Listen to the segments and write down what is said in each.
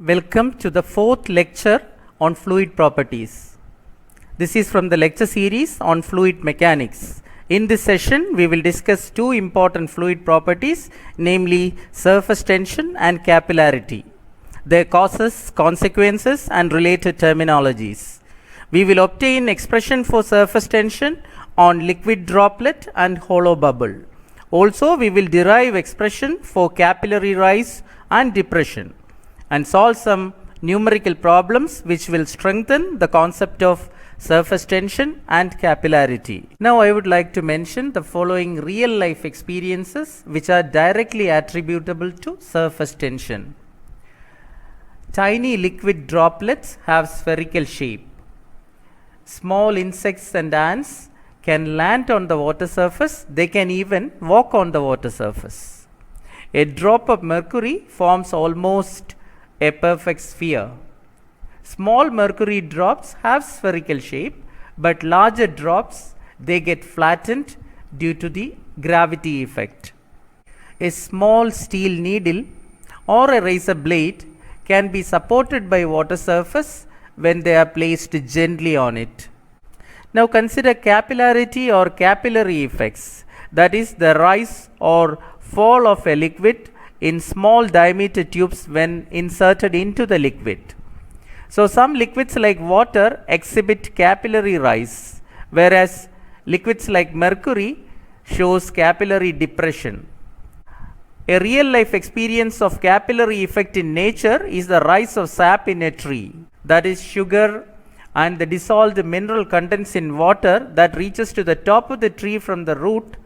Welcome to the fourth lecture on fluid properties. This is from the lecture series on fluid mechanics. In this session, we will discuss two important fluid properties, namely surface tension and capillarity, their causes, consequences, and related terminologies. We will obtain expression for surface tension on liquid droplet and hollow bubble. Also, we will derive expression for capillary rise and depression, and solve some numerical problems which will strengthen the concept of surface tension and capillarity. Now I would like to mention the following real life experiences which are directly attributable to surface tension. Tiny liquid droplets have spherical shape. Small insects and ants can land on the water surface. They can even walk on the water surface. A drop of mercury forms almost a perfect sphere. Small mercury drops have spherical shape, but larger drops, they get flattened due to the gravity effect. A small steel needle or a razor blade can be supported by water surface when they are placed gently on it. Now consider capillarity or capillary effects, that is the rise or fall of a liquid in small diameter tubes when inserted into the liquid. So some liquids like water exhibit capillary rise, whereas liquids like mercury shows capillary depression. A real life experience of capillary effect in nature is the rise of sap in a tree, that is sugar and the dissolved mineral contents in water that reaches to the top of the tree from the root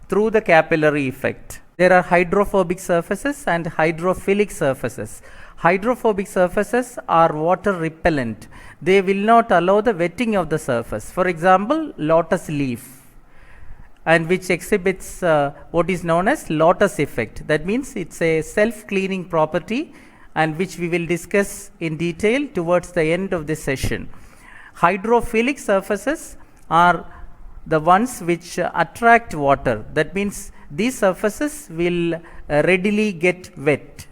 through the capillary effect. There are hydrophobic surfaces and hydrophilic surfaces. Hydrophobic surfaces are water repellent. They will not allow the wetting of the surface. For example, lotus leaf, and which exhibits what is known as lotus effect. That means it's a self-cleaning property, and which we will discuss in detail towards the end of this session. Hydrophilic surfaces are the ones which attract water. That means these surfaces will readily get wet.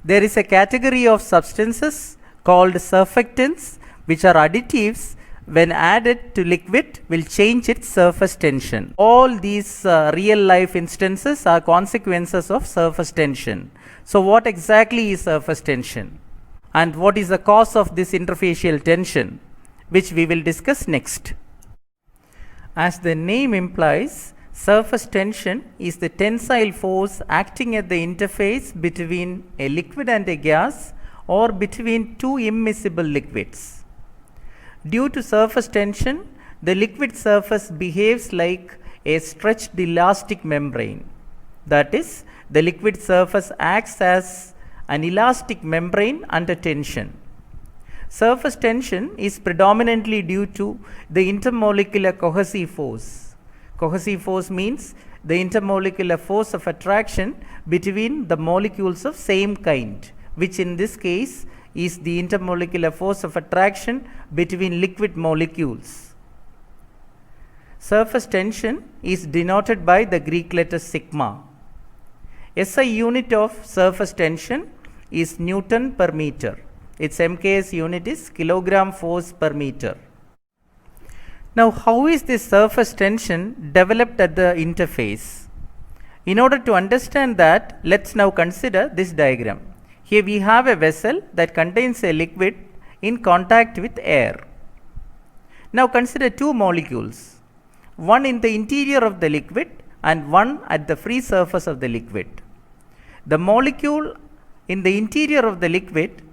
There is a category of substances called surfactants, which are additives when added to liquid will change its surface tension. All these real life instances are consequences of surface tension. So what exactly is surface tension? And what is the cause of this interfacial tension, which we will discuss next. As the name implies, surface tension is the tensile force acting at the interface between a liquid and a gas, or between two immiscible liquids. Due to surface tension, the liquid surface behaves like a stretched elastic membrane. That is, the liquid surface acts as an elastic membrane under tension. Surface tension is predominantly due to the intermolecular cohesive force. Cohesive force means the intermolecular force of attraction between the molecules of same kind, which in this case is the intermolecular force of attraction between liquid molecules. Surface tension is denoted by the Greek letter sigma. SI unit of surface tension is Newton per meter. Its MKS unit is kilogram force per meter. Now, how is this surface tension developed at the interface? In order to understand that, let's now consider this diagram. Here we have a vessel that contains a liquid in contact with air. Now consider two molecules, one in the interior of the liquid and one at the free surface of the liquid. The molecule in the interior of the liquid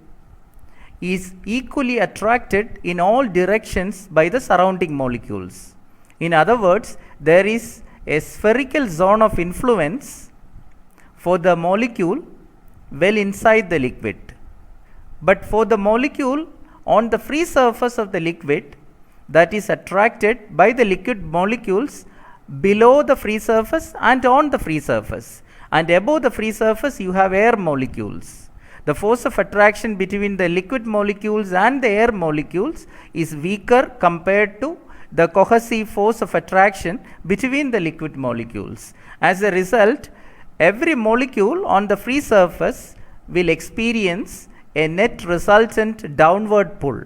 is equally attracted in all directions by the surrounding molecules. In other words, there is a spherical zone of influence for the molecule well inside the liquid. But for the molecule on the free surface of the liquid, that is attracted by the liquid molecules below the free surface and on the free surface. And above the free surface, you have air molecules. The force of attraction between the liquid molecules and the air molecules is weaker compared to the cohesive force of attraction between the liquid molecules. As a result, every molecule on the free surface will experience a net resultant downward pull.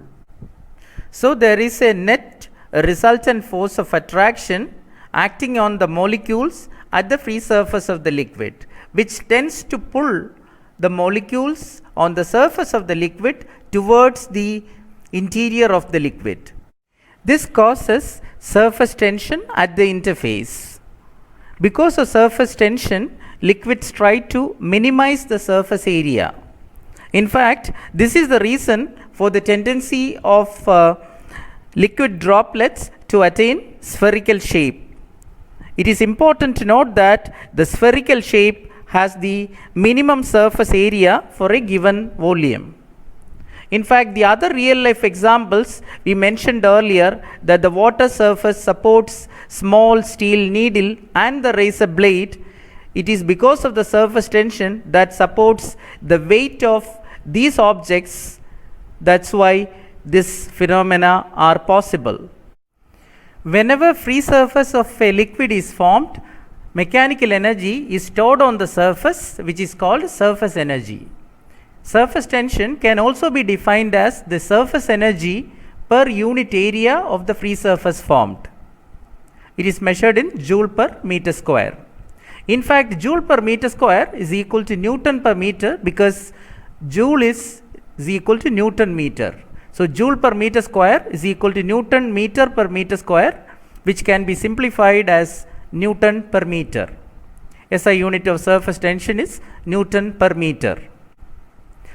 So there is a net resultant force of attraction acting on the molecules at the free surface of the liquid, which tends to pull the molecules on the surface of the liquid towards the interior of the liquid. This causes surface tension at the interface. Because of surface tension, liquids try to minimize the surface area. In fact, this is the reason for the tendency of liquid droplets to attain spherical shape. It is important to note that the spherical shape has the minimum surface area for a given volume. In fact, the other real life examples we mentioned earlier, that the water surface supports small steel needle and the razor blade, it is because of the surface tension that supports the weight of these objects. That's why these phenomena are possible. Whenever free surface of a liquid is formed, mechanical energy is stored on the surface, which is called surface energy. Surface tension can also be defined as the surface energy per unit area of the free surface formed. It is measured in joule per meter square. In fact, joule per meter square is equal to Newton per meter, because joule is equal to Newton meter. So joule per meter square is equal to Newton meter per meter square, which can be simplified as Newton per meter. SI unit of surface tension is Newton per meter.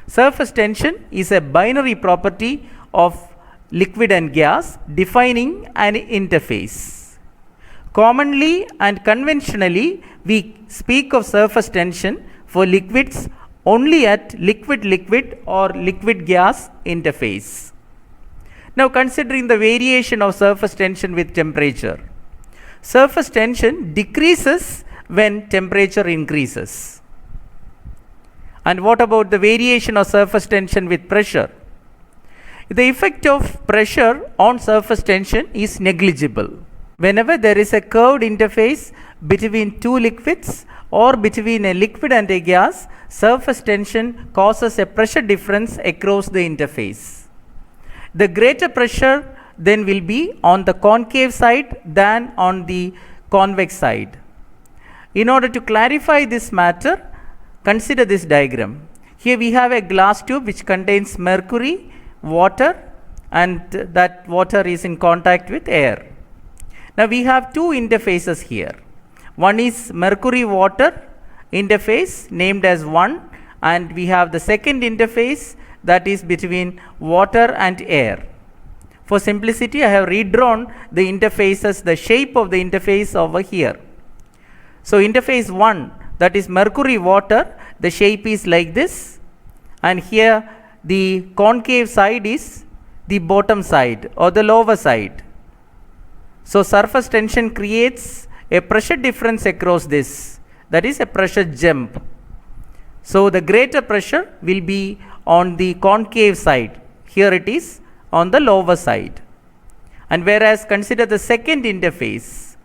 Surface tension is a binary property of liquid and gas defining an interface. Commonly and conventionally, we speak of surface tension for liquids only at liquid-liquid or liquid-gas interface. Now, considering the variation of surface tension with temperature. Surface tension decreases when temperature increases. And what about the variation of surface tension with pressure? The effect of pressure on surface tension is negligible. Whenever there is a curved interface between two liquids or between a liquid and a gas, surface tension causes a pressure difference across the interface. The greater pressure then will be on the concave side than on the convex side. In order to clarify this matter, consider this diagram. Here we have a glass tube which contains mercury, water, and that water is in contact with air. Now we have two interfaces here. One is mercury water interface named as 1, and we have the second interface that is between water and air. For simplicity, I have redrawn the interfaces, the shape of the interface over here. So interface 1, that is mercury water, the shape is like this, and here the concave side is the bottom side or the lower side. So surface tension creates a pressure difference across this, that is a pressure jump. So the greater pressure will be on the concave side, here it is on the lower side. And whereas consider the second interface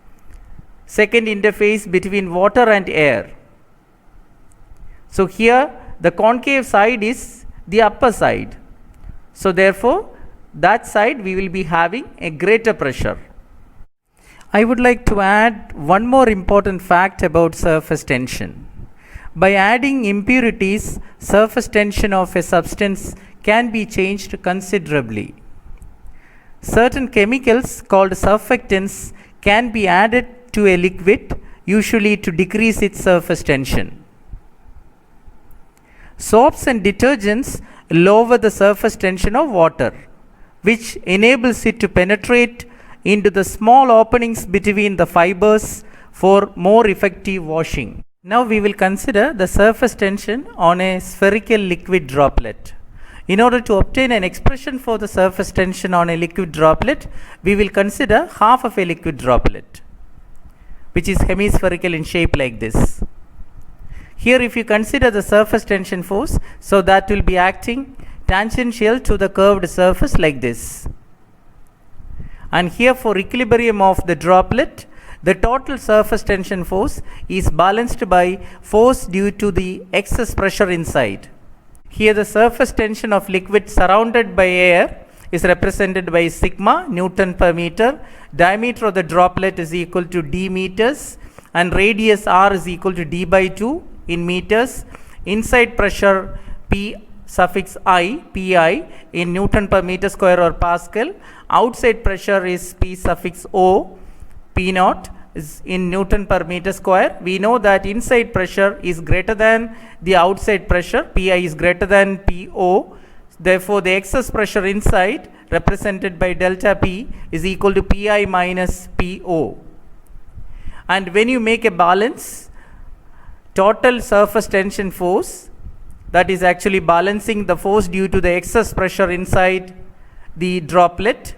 between water and air. So here the concave side is the upper side. So therefore that side we will be having a greater pressure. I would like to add one more important fact about surface tension. By adding impurities, surface tension of a substance can be changed considerably. Certain chemicals called surfactants can be added to a liquid, usually to decrease its surface tension. Soaps and detergents lower the surface tension of water, which enables it to penetrate into the small openings between the fibers for more effective washing. Now we will consider the surface tension on a spherical liquid droplet. In order to obtain an expression for the surface tension on a liquid droplet, we will consider half of a liquid droplet, which is hemispherical in shape like this. Here if you consider the surface tension force, so that will be acting tangential to the curved surface like this. And here for equilibrium of the droplet, the total surface tension force is balanced by force due to the excess pressure inside. Here the surface tension of liquid surrounded by air is represented by sigma Newton per meter. Diameter of the droplet is equal to d meters and radius r is equal to d by 2 in meters. Inside pressure P suffix I, Pi in Newton per meter square or Pascal. Outside pressure is P suffix O, P naught is in Newton per meter square. We know that inside pressure is greater than the outside pressure, Pi is greater than Po. Therefore, the excess pressure inside represented by delta P is equal to Pi minus Po. And when you make a balance, total surface tension force, that is actually balancing the force due to the excess pressure inside the droplet.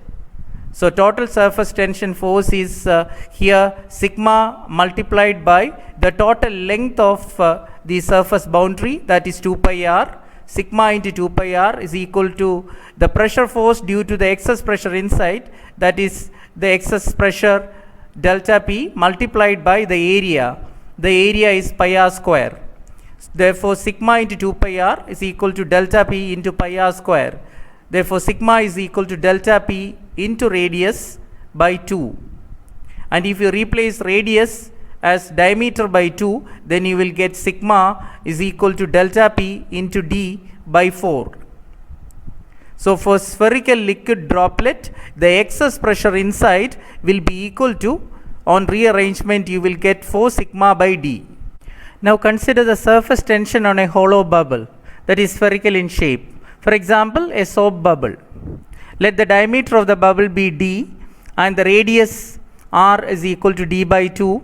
So total surface tension force is here sigma multiplied by the total length of the surface boundary, that is 2 pi r. Sigma into 2 pi r is equal to the pressure force due to the excess pressure inside, that is the excess pressure delta P multiplied by the area. The area is pi r square. Therefore, sigma into 2 pi r is equal to delta P into pi r square. Therefore, sigma is equal to delta P into radius by 2. And if you replace radius as diameter by 2, then you will get sigma is equal to delta P into d by 4. So, for spherical liquid droplet, the excess pressure inside will be equal to, on rearrangement, you will get 4 sigma by d. Now consider the surface tension on a hollow bubble that is spherical in shape. For example, a soap bubble. Let the diameter of the bubble be d and the radius r is equal to d by 2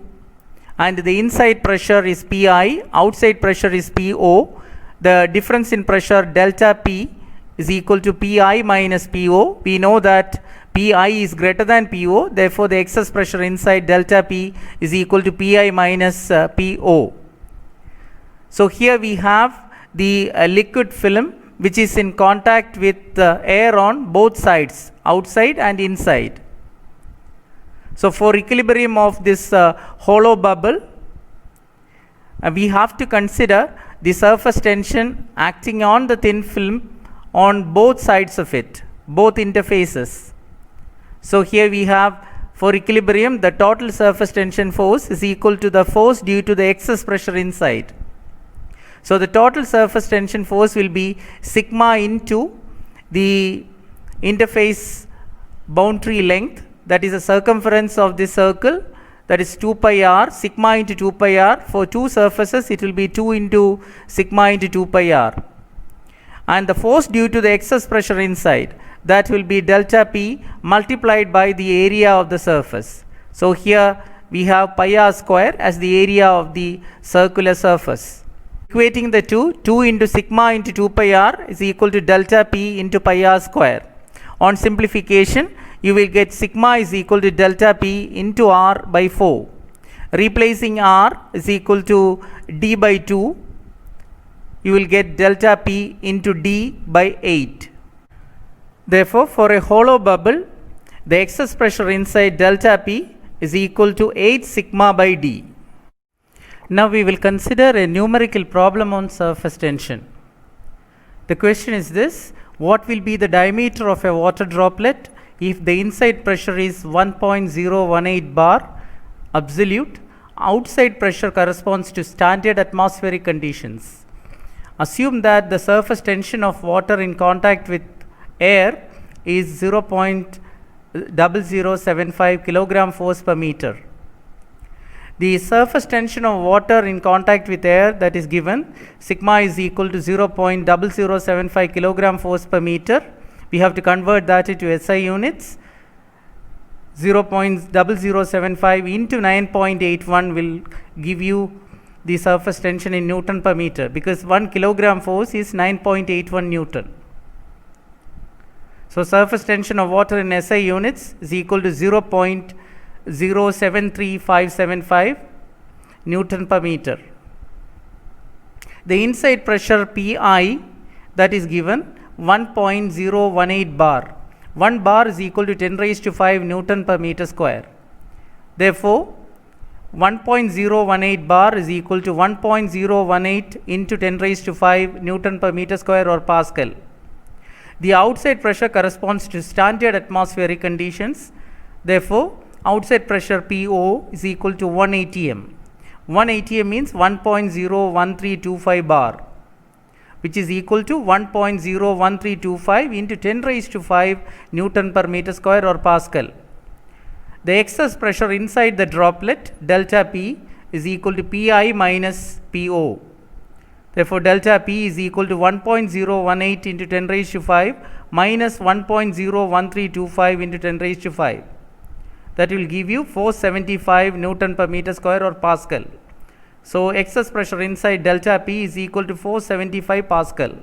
and the inside pressure is Pi, outside pressure is Po. The difference in pressure delta P is equal to Pi minus Po. We know that Pi is greater than Po, therefore the excess pressure inside delta P is equal to Pi minus Po. So here we have the liquid film which is in contact with air on both sides, outside and inside. So for equilibrium of this hollow bubble, we have to consider the surface tension acting on the thin film on both sides of it, both interfaces. So here we have, for equilibrium, the total surface tension force is equal to the force due to the excess pressure inside. So the total surface tension force will be sigma into the interface boundary length, that is the circumference of this circle, that is 2 pi r, sigma into 2 pi r. For two surfaces it will be 2 into sigma into 2 pi r. And the force due to the excess pressure inside, that will be delta P multiplied by the area of the surface. So here we have pi r square as the area of the circular surface. Equating the two, 2 into sigma into 2 pi r is equal to delta P into pi r square. On simplification, you will get sigma is equal to delta P into r by 4. Replacing r is equal to d by 2, you will get delta P into d by 8. Therefore, for a hollow bubble, the excess pressure inside delta P is equal to 8 sigma by d. Now we will consider a numerical problem on surface tension. The question is this: what will be the diameter of a water droplet if the inside pressure is 1.018 bar absolute, outside pressure corresponds to standard atmospheric conditions? Assume that the surface tension of water in contact with air is 0.0075 kilogram force per meter. The surface tension of water in contact with air, that is given, sigma is equal to 0.0075 kilogram force per meter. We have to convert that into SI units. 0.0075 into 9.81 will give you the surface tension in Newton per meter, because 1 kilogram force is 9.81 Newton. So surface tension of water in SI units is equal to 0.073575 Newton per meter. The inside pressure Pi, that is given, 1.018 bar. 1 bar is equal to 10 raised to 5 Newton per meter square. Therefore, 1.018 bar is equal to 1.018 into 10 raised to 5 Newton per meter square or Pascal. The outside pressure corresponds to standard atmospheric conditions. Therefore, outside pressure PO is equal to 1 atm. 1 atm means 1.01325 bar, which is equal to 1.01325 into 10 raised to 5 Newton per meter square or Pascal. The excess pressure inside the droplet, delta P, is equal to Pi minus PO. Therefore, delta P is equal to 1.018 into 10 raised to 5 minus 1.01325 into 10 raised to 5. That will give you 475 Newton per meter square or Pascal. So, excess pressure inside delta P is equal to 475 Pascal.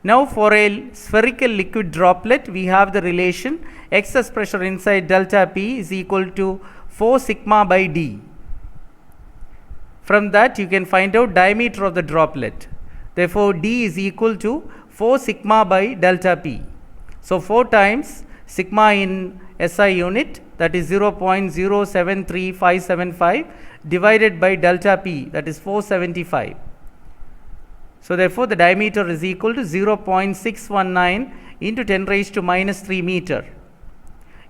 Now, for a spherical liquid droplet, we have the relation excess pressure inside delta P is equal to 4 sigma by D. From that, you can find out diameter of the droplet. Therefore, D is equal to 4 sigma by delta P. So, 4 times sigma in SI unit, that is 0.073575 divided by delta P, that is 475. So, therefore, the diameter is equal to 0.619 into 10 raised to minus 3 meter.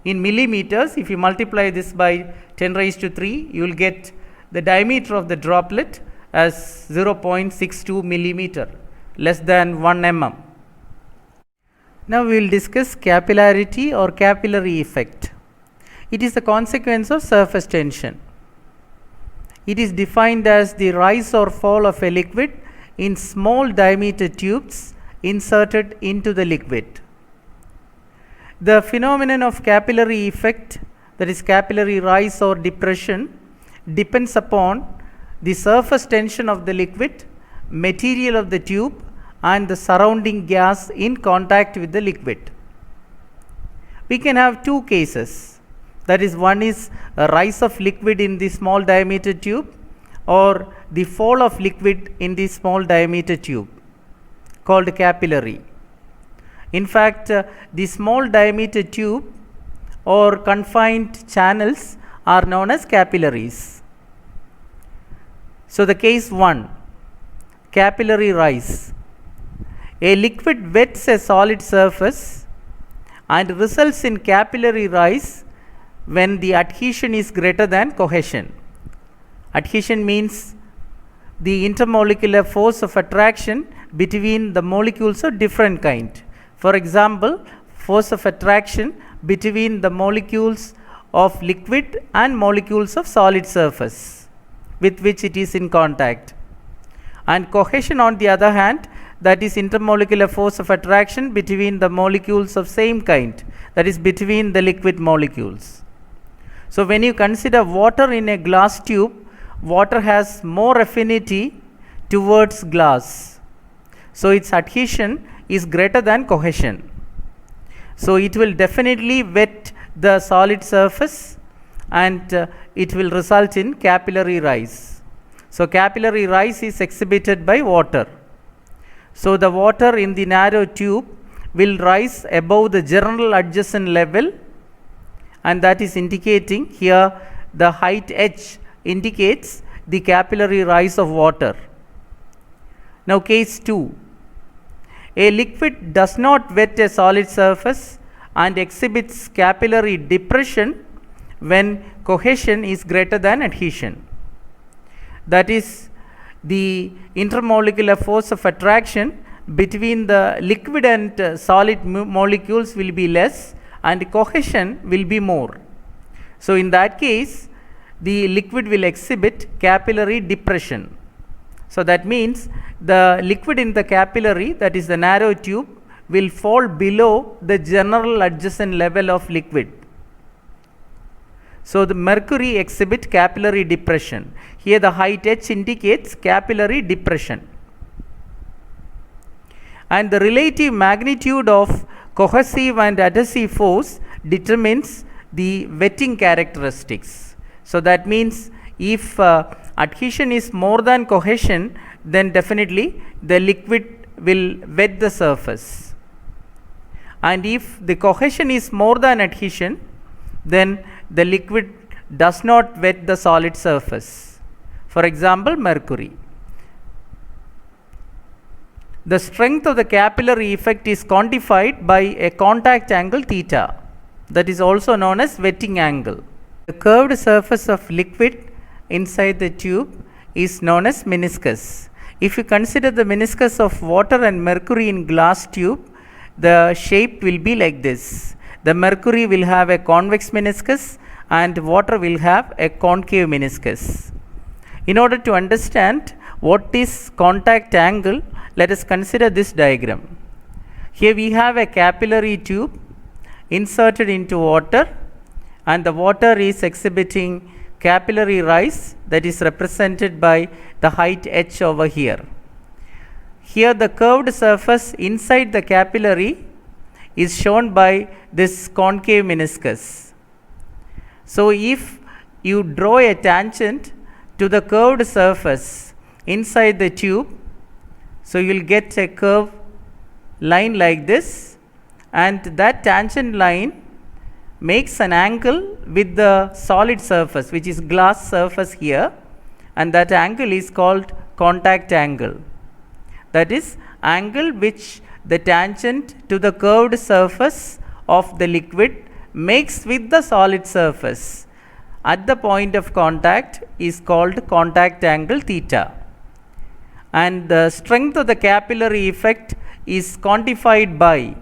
In millimeters, if you multiply this by 10 raised to 3, you will get the diameter of the droplet as 0.62 millimeter, less than 1 mm. Now, we will discuss capillarity or capillary effect. It is the consequence of surface tension. It is defined as the rise or fall of a liquid in small diameter tubes inserted into the liquid. The phenomenon of capillary effect, that is capillary rise or depression, depends upon the surface tension of the liquid, material of the tube, and the surrounding gas in contact with the liquid. We can have two cases, that is, one is a rise of liquid in the small diameter tube or the fall of liquid in the small diameter tube, called capillary. In fact, the small diameter tube or confined channels are known as capillaries. So, the case 1, capillary rise. A liquid wets a solid surface and results in capillary rise when the adhesion is greater than cohesion. Adhesion means the intermolecular force of attraction between the molecules of different kind. For example, force of attraction between the molecules of liquid and molecules of solid surface with which it is in contact. And cohesion, on the other hand, that is intermolecular force of attraction between the molecules of same kind, that is between the liquid molecules. So, when you consider water in a glass tube, water has more affinity towards glass. So, its adhesion is greater than cohesion. So, it will definitely wet the solid surface and it will result in capillary rise. So, capillary rise is exhibited by water. So, the water in the narrow tube will rise above the general adjacent level, and that is indicating here the height h indicates the capillary rise of water. Now, case 2. A liquid does not wet a solid surface and exhibits capillary depression when cohesion is greater than adhesion. That is, the intermolecular force of attraction between the liquid and solid molecules will be less and cohesion will be more. So, in that case, the liquid will exhibit capillary depression. So, that means the liquid in the capillary, that is the narrow tube, will fall below the general adjacent level of liquid. So, the mercury exhibit capillary depression. Here the height h indicates capillary depression. And the relative magnitude of cohesive and adhesive force determines the wetting characteristics. So, that means if adhesion is more than cohesion, then definitely the liquid will wet the surface. And if the cohesion is more than adhesion, then the liquid does not wet the solid surface. For example, mercury. The strength of the capillary effect is quantified by a contact angle theta, that is also known as wetting angle. The curved surface of liquid inside the tube is known as meniscus. If you consider the meniscus of water and mercury in glass tube, the shape will be like this. The mercury will have a convex meniscus and water will have a concave meniscus. In order to understand what is contact angle, let us consider this diagram. Here we have a capillary tube inserted into water, and the water is exhibiting capillary rise, that is represented by the height h over here. Here the curved surface inside the capillary is shown by this concave meniscus. So if you draw a tangent to the curved surface inside the tube, so you will get a curve line like this, and that tangent line makes an angle with the solid surface, which is glass surface here, and that angle is called contact angle. That is angle which the tangent to the curved surface of the liquid makes with the solid surface at the point of contact is called contact angle theta. And the strength of the capillary effect is quantified by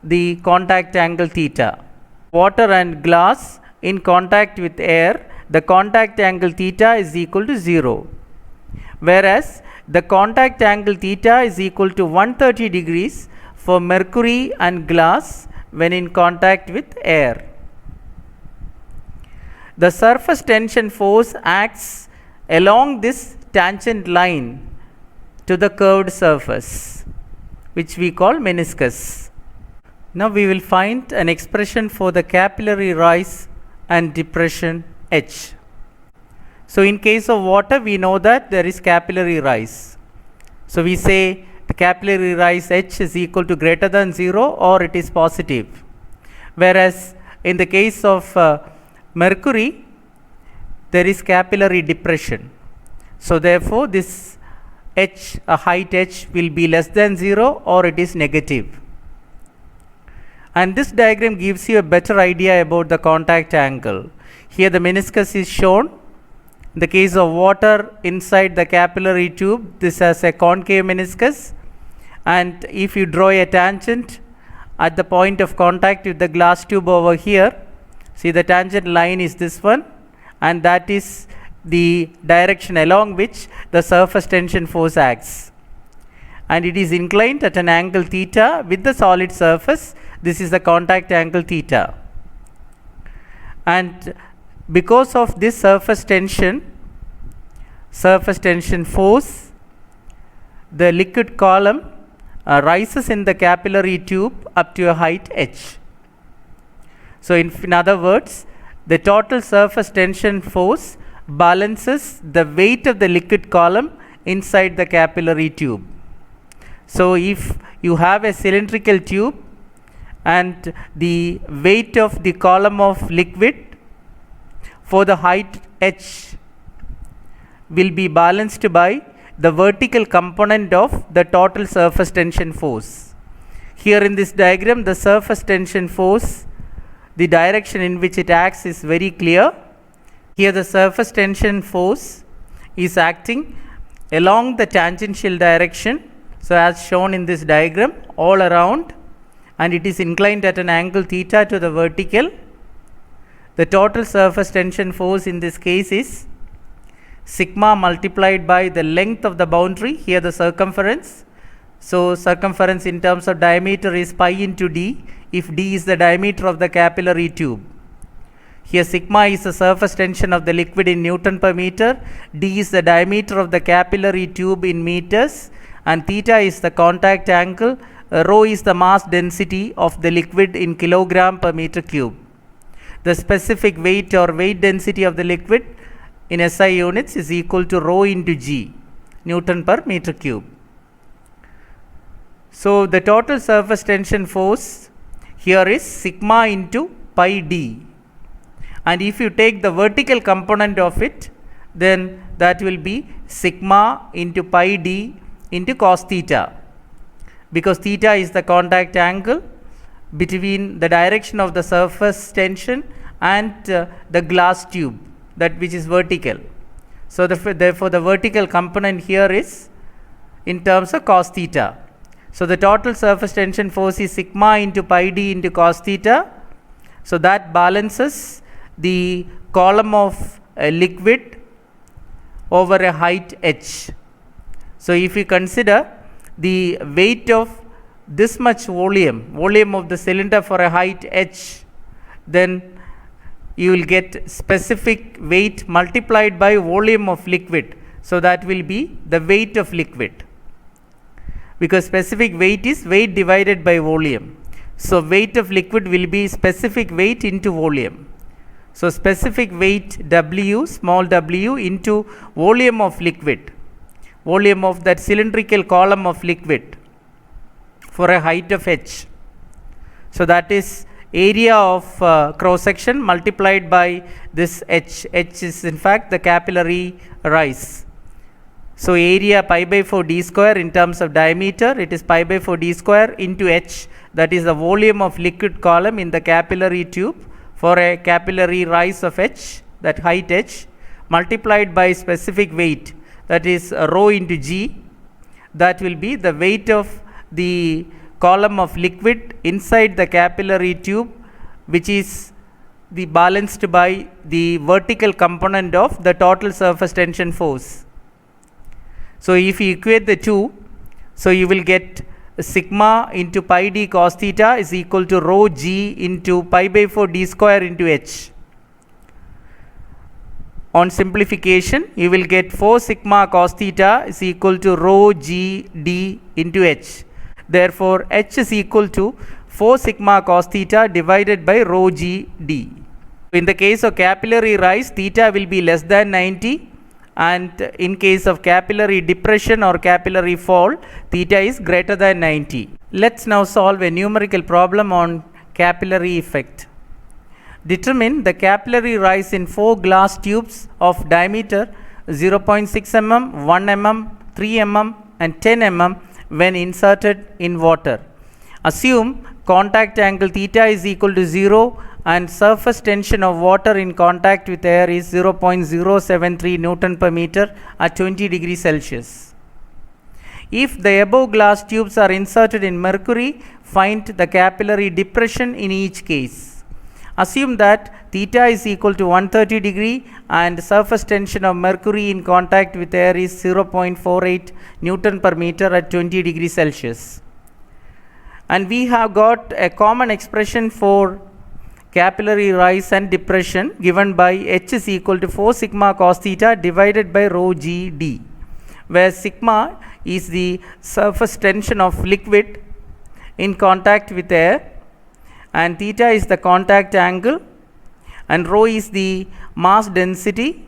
the contact angle theta. Water and glass in contact with air, the contact angle theta is equal to 0, whereas the contact angle theta is equal to 130 degrees for mercury and glass when in contact with air. The surface tension force acts along this tangent line to the curved surface, which we call meniscus. Now we will find an expression for the capillary rise and depression H. So in case of water, we know that there is capillary rise. So we say the capillary rise H is equal to greater than 0 or it is positive. Whereas in the case of mercury, there is capillary depression. So therefore this H, a height H, will be less than 0 or it is negative. And this diagram gives you a better idea about the contact angle. Here the meniscus is shown. In the case of water inside the capillary tube, this has a concave meniscus, and if you draw a tangent at the point of contact with the glass tube over here, see the tangent line is this one, and that is the direction along which the surface tension force acts, and it is inclined at an angle theta with the solid surface. This is the contact angle theta, and because of this surface tension force, the liquid column rises in the capillary tube up to a height h. So in other words, the total surface tension force balances the weight of the liquid column inside the capillary tube. So if you have a cylindrical tube and the weight of the column of liquid for the height h will be balanced by the vertical component of the total surface tension force. Here in this diagram, the surface tension force, the direction in which it acts is very clear. Here the surface tension force is acting along the tangential direction, so as shown in this diagram, all around, and it is inclined at an angle theta to the vertical. The total surface tension force in this case is sigma multiplied by the length of the boundary, here the circumference. So circumference in terms of diameter is pi into d, if d is the diameter of the capillary tube. Here sigma is the surface tension of the liquid in Newton per meter, d is the diameter of the capillary tube in meters, and theta is the contact angle, rho is the mass density of the liquid in kilogram per meter cube. The specific weight or weight density of the liquid in SI units is equal to rho into g, Newton per meter cube. So the total surface tension force here is sigma into pi d, and if you take the vertical component of it, then that will be sigma into pi d into cos theta, because theta is the contact angle between the direction of the surface tension and the glass tube, that which is vertical. So therefore the vertical component here is in terms of cos theta. So the total surface tension force is sigma into pi d into cos theta. So that balances the column of a liquid over a height h. So if you consider the weight of this much volume of the cylinder for a height h, then you will get specific weight multiplied by volume of liquid. So that will be the weight of liquid, because specific weight is weight divided by volume. So weight of liquid will be specific weight into volume. So specific weight W, small w, into volume of liquid, volume of that cylindrical column of liquid for a height of h. So that is area of cross section multiplied by this h. H is in fact the capillary rise. So area pi by 4 d square in terms of diameter, it is pi by 4 d square into h, that is the volume of liquid column in the capillary tube for a capillary rise of h, that height h, multiplied by specific weight, that is rho into g, that will be the weight of the column of liquid inside the capillary tube, which is the balanced by the vertical component of the total surface tension force. So if you equate the two, so you will get sigma into pi d cos theta is equal to rho g into pi by 4 d square into h. On simplification, you will get 4 sigma cos theta is equal to rho g d into h. Therefore h is equal to 4 sigma cos theta divided by rho g d. In the case of capillary rise, theta will be less than 90, and in case of capillary depression or capillary fall, theta is greater than 90. Let's now solve a numerical problem on capillary effect. Determine the capillary rise in 4 glass tubes of diameter 0.6 mm, 1 mm, 3 mm and 10 mm when inserted in water. Assume contact angle theta is equal to 0 and surface tension of water in contact with air is 0.073 Newton per meter at 20 degrees Celsius. If the above glass tubes are inserted in mercury, find the capillary depression in each case. Assume that theta is equal to 130 degree and surface tension of mercury in contact with air is 0.48 Newton per meter at 20 degrees Celsius. And we have got a common expression for capillary rise and depression given by h is equal to 4 sigma cos theta divided by rho g d, where sigma is the surface tension of liquid in contact with air, and theta is the contact angle, and rho is the mass density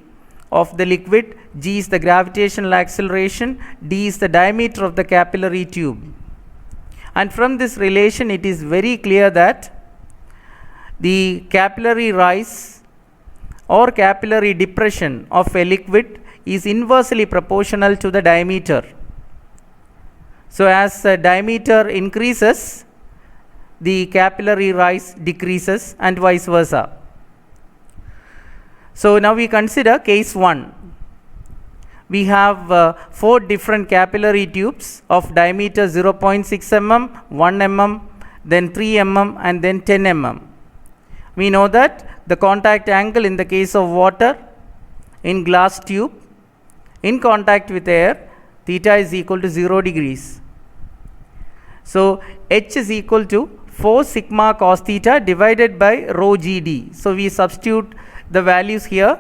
of the liquid, g is the gravitational acceleration, d is the diameter of the capillary tube. And from this relation, it is very clear that the capillary rise or capillary depression of a liquid is inversely proportional to the diameter. So as the diameter increases, the capillary rise decreases and vice versa. So now we consider case 1. We have 4 different capillary tubes of diameter 0.6 mm, 1 mm, then 3 mm and then 10 mm. We know that the contact angle in the case of water in glass tube in contact with air, theta is equal to 0 degrees. So h is equal to 4 sigma cos theta divided by rho g d. So we substitute the values here.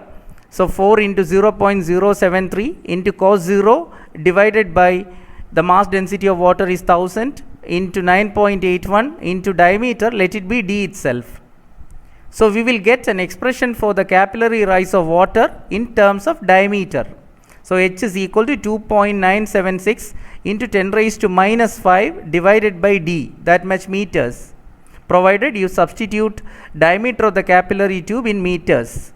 So 4 into 0.073 into cos 0 divided by the mass density of water is 1000 into 9.81 into diameter, let it be d itself. So we will get an expression for the capillary rise of water in terms of diameter. So h is equal to 2.976 into 10 raised to minus 5 divided by d, that much meters. provided you substitute diameter of the capillary tube in meters.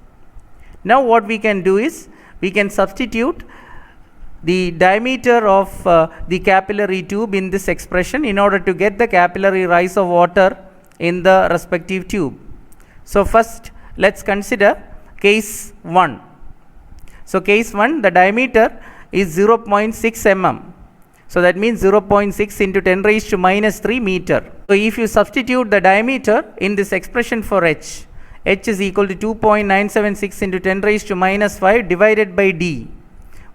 Now what we can do is, we can substitute the diameter of the capillary tube in this expression in order to get the capillary rise of water in the respective tube. So first let's consider case 1. So case 1, the diameter is 0.6 mm. So that means 0.6 into 10 raised to minus 3 meter. So if you substitute the diameter in this expression for h is equal to 2.976 into 10 raised to minus 5 divided by d,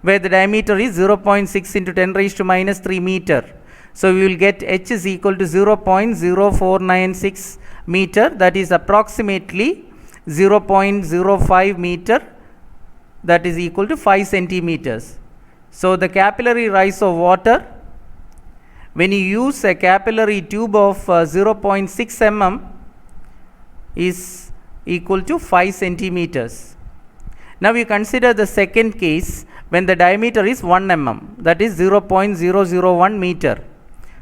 where the diameter is 0.6 into 10 raised to minus 3 meter. So we will get h is equal to 0.0496 meter, that is approximately 0.05 meter, that is equal to 5 centimeters. So the capillary rise of water, when you use a capillary tube of 0.6 mm, is equal to 5 centimeters. Now we consider the second case when the diameter is 1 mm, that is 0.001 meter.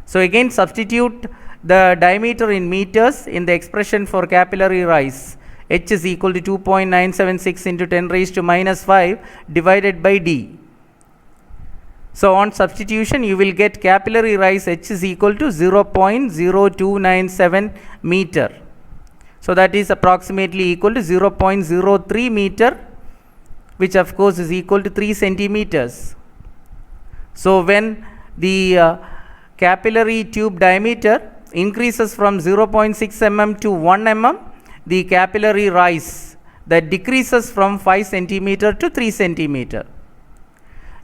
So again substitute the diameter in meters in the expression for capillary rise. H is equal to 2.976 into 10 raised to minus 5 divided by d. So on substitution you will get capillary rise h is equal to 0.0297 meter. So that is approximately equal to 0.03 meter, which of course is equal to 3 centimeters. So when the capillary tube diameter increases from 0.6 mm to 1 mm, the capillary rise that decreases from 5 centimeter to 3 centimeter.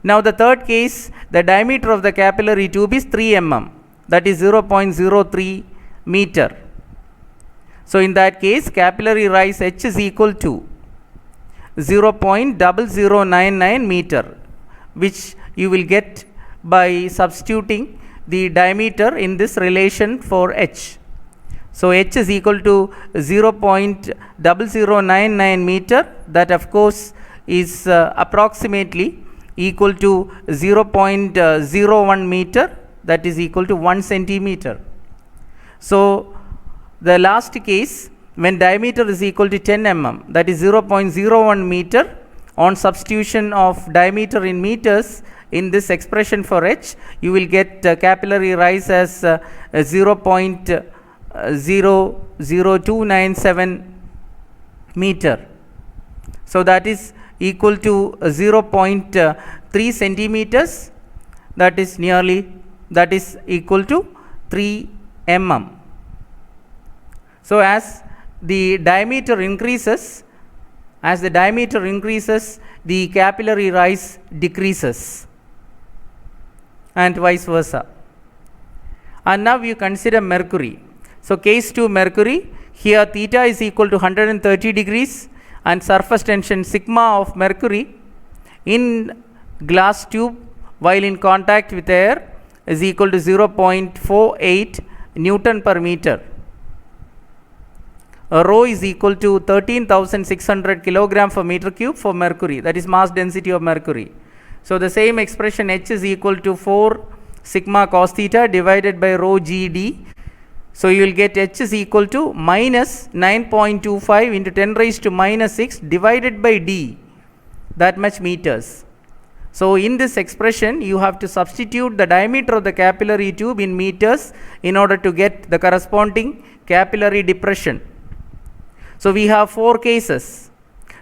Now the third case, the diameter of the capillary tube is 3 mm, that is 0.03 meter. So in that case, capillary rise h is equal to 0.0099 meter, which you will get by substituting the diameter in this relation for h. So h is equal to 0.0099 meter, that of course is approximately equal to 0.01 meter, that is equal to 1 centimeter. So the last case, when diameter is equal to 10 mm, that is 0.01 meter, on substitution of diameter in meters in this expression for h, you will get capillary rise as 0.00297 meter. So that is equal to 0.3 centimeters, that is equal to 3 mm. So as the diameter increases, the capillary rise decreases, and vice versa. And now you consider mercury. So case 2, mercury, here theta is equal to 130 degrees and surface tension sigma of mercury in glass tube while in contact with air is equal to 0.48 Newton per meter. Rho is equal to 13,600 kilogram per meter cube for mercury, that is mass density of mercury. So the same expression h is equal to 4 sigma cos theta divided by rho GD. So you will get h is equal to minus 9.25 into 10 raised to minus 6 divided by d, that much meters. So in this expression you have to substitute the diameter of the capillary tube in meters in order to get the corresponding capillary depression. So we have 4 cases.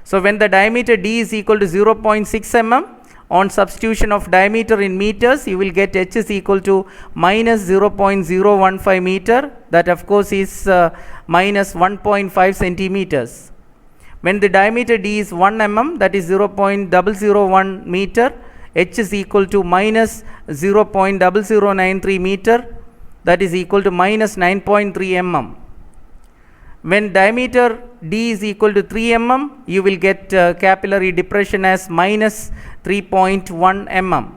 So when the diameter d is equal to 0.6 mm, on substitution of diameter in meters, you will get h is equal to minus 0.015 meter, that of course is minus 1.5 centimeters. When the diameter d is 1 mm, that is 0.001 meter, h is equal to minus 0.0093 meter, that is equal to minus 9.3 mm. When diameter d is equal to 3 mm, you will get capillary depression as minus 3.1 mm.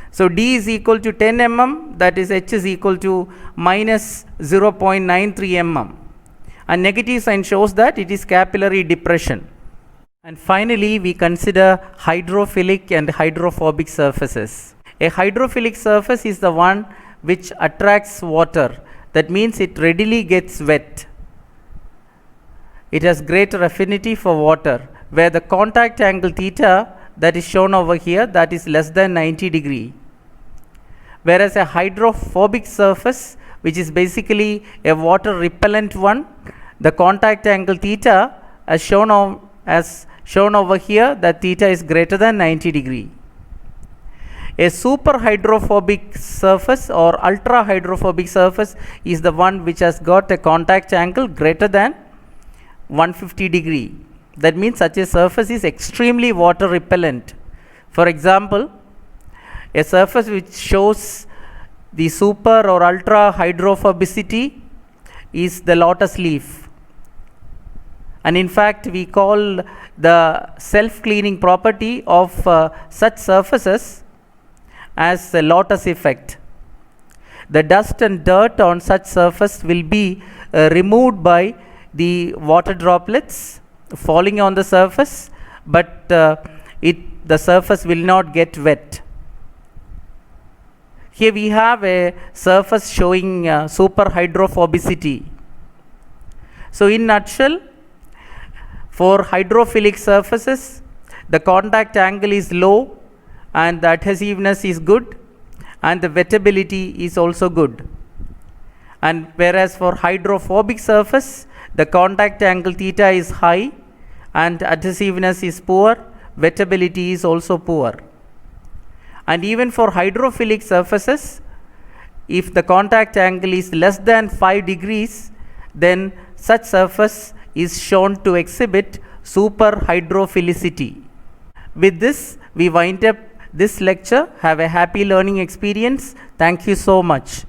So d is equal to 10 mm, that is h is equal to minus 0.93 mm. And negative sign shows that it is capillary depression. And finally, we consider hydrophilic and hydrophobic surfaces. A hydrophilic surface is the one which attracts water, That means it readily gets wet. It has greater affinity for water, where the contact angle theta that is shown over here, that is less than 90 degree. Whereas a hydrophobic surface, which is basically a water repellent one, the contact angle theta as shown over here, that theta is greater than 90 degree. A super hydrophobic surface or ultra hydrophobic surface is the one which has got a contact angle greater than 150 degree. That means such a surface is extremely water repellent. For example, a surface which shows the super or ultra hydrophobicity is the lotus leaf. And in fact, we call the self-cleaning property of such surfaces as the lotus effect. The dust and dirt on such surface will be removed by the water droplets falling on the surface, but the surface will not get wet. Here we have a surface showing super hydrophobicity. So in nutshell, for hydrophilic surfaces, the contact angle is low and the adhesiveness is good and the wettability is also good. And whereas for hydrophobic surface, the contact angle theta is high and adhesiveness is poor, wettability is also poor. And even for hydrophilic surfaces, if the contact angle is less than 5 degrees, then such surface is shown to exhibit super hydrophilicity. With this, we wind up this lecture. Have a happy learning experience. Thank you so much.